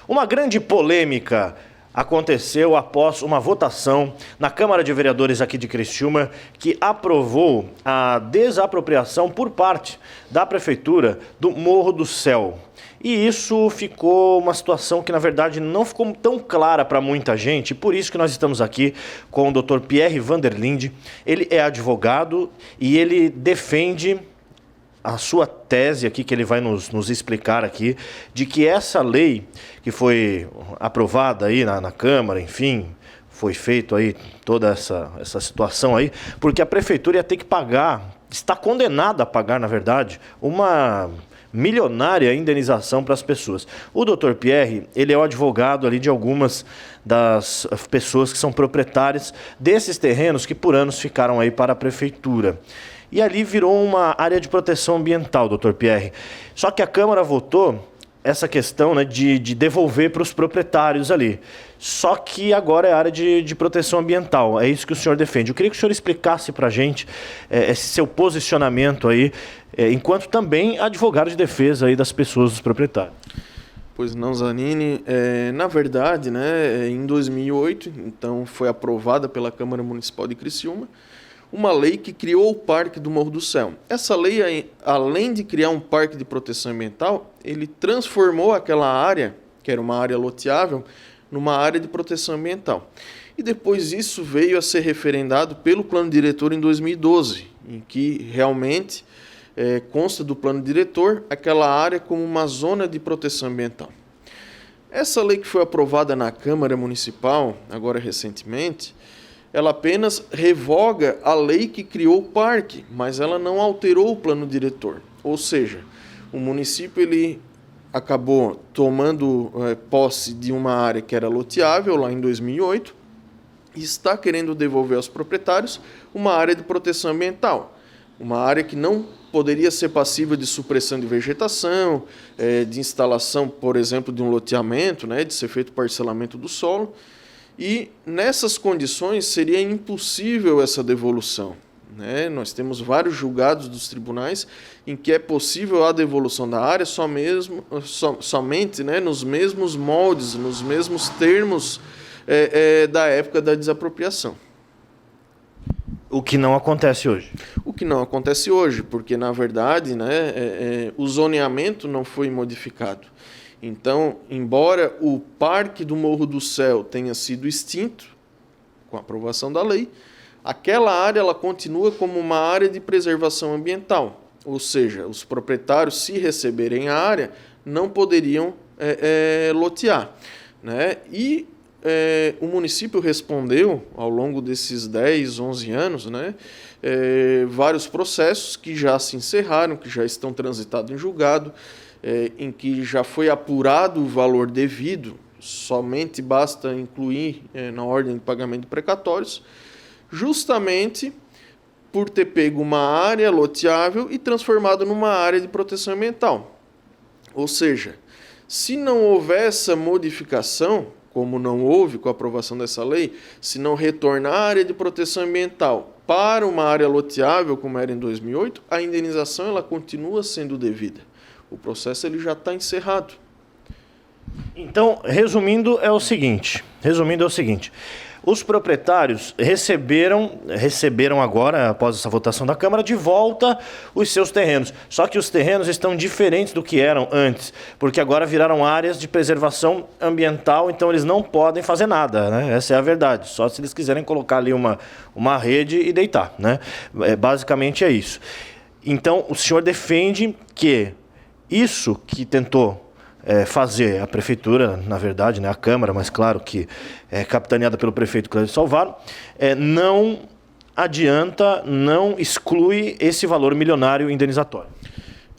Uma grande polêmica aconteceu após uma votação na Câmara de Vereadores aqui de Criciúma que aprovou a desapropriação por parte da Prefeitura do Morro do Céu. E isso ficou uma situação que, na verdade, não ficou tão clara para muita gente. Por isso que nós estamos aqui com o Dr. Pierre Vanderlinde. Ele é advogado e ele defende a sua tese aqui, que ele vai nos explicar aqui, de que essa lei que foi aprovada aí na Câmara, enfim, foi feito aí toda essa situação aí, porque a Prefeitura ia ter que pagar, está condenada a pagar, na verdade, uma milionária indenização para as pessoas. O Dr. Pierre, ele é o advogado ali de algumas das pessoas que são proprietárias desses terrenos que por anos ficaram aí para a Prefeitura. E ali virou uma área de proteção ambiental, Dr. Pierre. Só que a Câmara votou essa questão, né, de devolver para os proprietários ali. Só que agora é área de proteção ambiental. É isso que o senhor defende. Eu queria que o senhor explicasse para a gente esse seu posicionamento aí, enquanto também advogado de defesa aí das pessoas, dos proprietários. Pois não, Zanini. Na verdade, né, em 2008, então foi aprovada pela Câmara Municipal de Criciúma uma lei que criou o Parque do Morro do Céu. Essa lei, além de criar um parque de proteção ambiental, ele transformou aquela área, que era uma área loteável, numa área de proteção ambiental. E depois isso veio a ser referendado pelo Plano Diretor em 2012, em que realmente consta do Plano Diretor aquela área como uma zona de proteção ambiental. Essa lei que foi aprovada na Câmara Municipal, agora recentemente, ela apenas revoga a lei que criou o parque, mas ela não alterou o plano diretor. Ou seja, o município ele acabou tomando posse de uma área que era loteável lá em 2008 e está querendo devolver aos proprietários uma área de proteção ambiental, uma área que não poderia ser passível de supressão de vegetação, de instalação, por exemplo, de um loteamento, né, de ser feito parcelamento do solo. E nessas condições seria impossível essa devolução, né? Nós temos vários julgados dos tribunais em que é possível a devolução da área somente, né, nos mesmos moldes, nos mesmos termos da época da desapropriação. O que não acontece hoje. O que não acontece hoje, porque na verdade, né, o zoneamento não foi modificado. Então, embora o Parque do Morro do Céu tenha sido extinto com a aprovação da lei, aquela área ela continua como uma área de preservação ambiental. Ou seja, os proprietários, se receberem a área, não poderiam lotear, né? E o município respondeu, ao longo desses 10, 11 anos, né, vários processos que já se encerraram, que já estão transitados em julgado, em que já foi apurado o valor devido, somente basta incluir na ordem de pagamento de precatórios, justamente por ter pego uma área loteável e transformado numa área de proteção ambiental. Ou seja, se não houver essa modificação, como não houve com a aprovação dessa lei, se não retornar a área de proteção ambiental para uma área loteável, como era em 2008, a indenização ela continua sendo devida. O processo ele já está encerrado. Então, resumindo é o seguinte, os proprietários receberam agora, após essa votação da Câmara, de volta os seus terrenos. Só que os terrenos estão diferentes do que eram antes, porque agora viraram áreas de preservação ambiental, então eles não podem fazer nada, né? Essa é a verdade, só se eles quiserem colocar ali uma rede e deitar, né? Basicamente é isso. Então, o senhor defende que isso que tentou fazer a Prefeitura, na verdade, né, a Câmara, mas claro que é capitaneada pelo prefeito Cláudio Salvaro, não adianta, não exclui esse valor milionário indenizatório.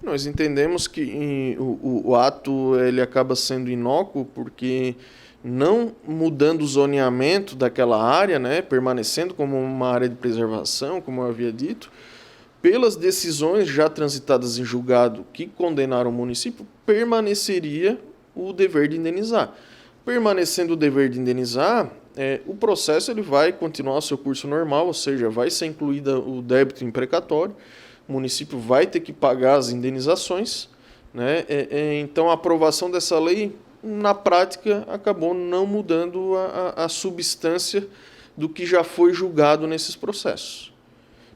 Nós entendemos que o ato ele acaba sendo inócuo porque não mudando o zoneamento daquela área, né, permanecendo como uma área de preservação, como eu havia dito, pelas decisões já transitadas em julgado que condenaram o município, permaneceria o dever de indenizar. Permanecendo o dever de indenizar, o processo ele vai continuar o seu curso normal, ou seja, vai ser incluído o débito imprecatório, o município vai ter que pagar as indenizações, né? Então a aprovação dessa lei na prática, acabou não mudando a substância do que já foi julgado nesses processos.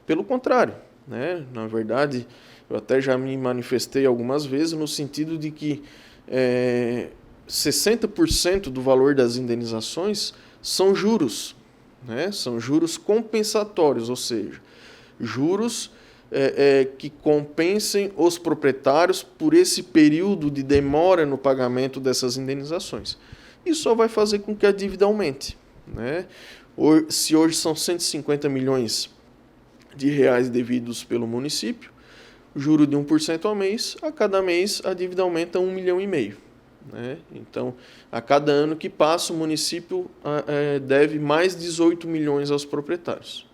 Pelo contrário, né? Na verdade, eu até já me manifestei algumas vezes no sentido de que 60% do valor das indenizações são juros, né? São juros compensatórios, ou seja, juros que compensem os proprietários por esse período de demora no pagamento dessas indenizações. Isso só vai fazer com que a dívida aumente, né? Se hoje são 150 milhões de reais devidos pelo município, juro de 1% ao mês, a cada mês a dívida aumenta 1,5 milhão. Né? Então, a cada ano que passa, o município deve mais 18 milhões aos proprietários.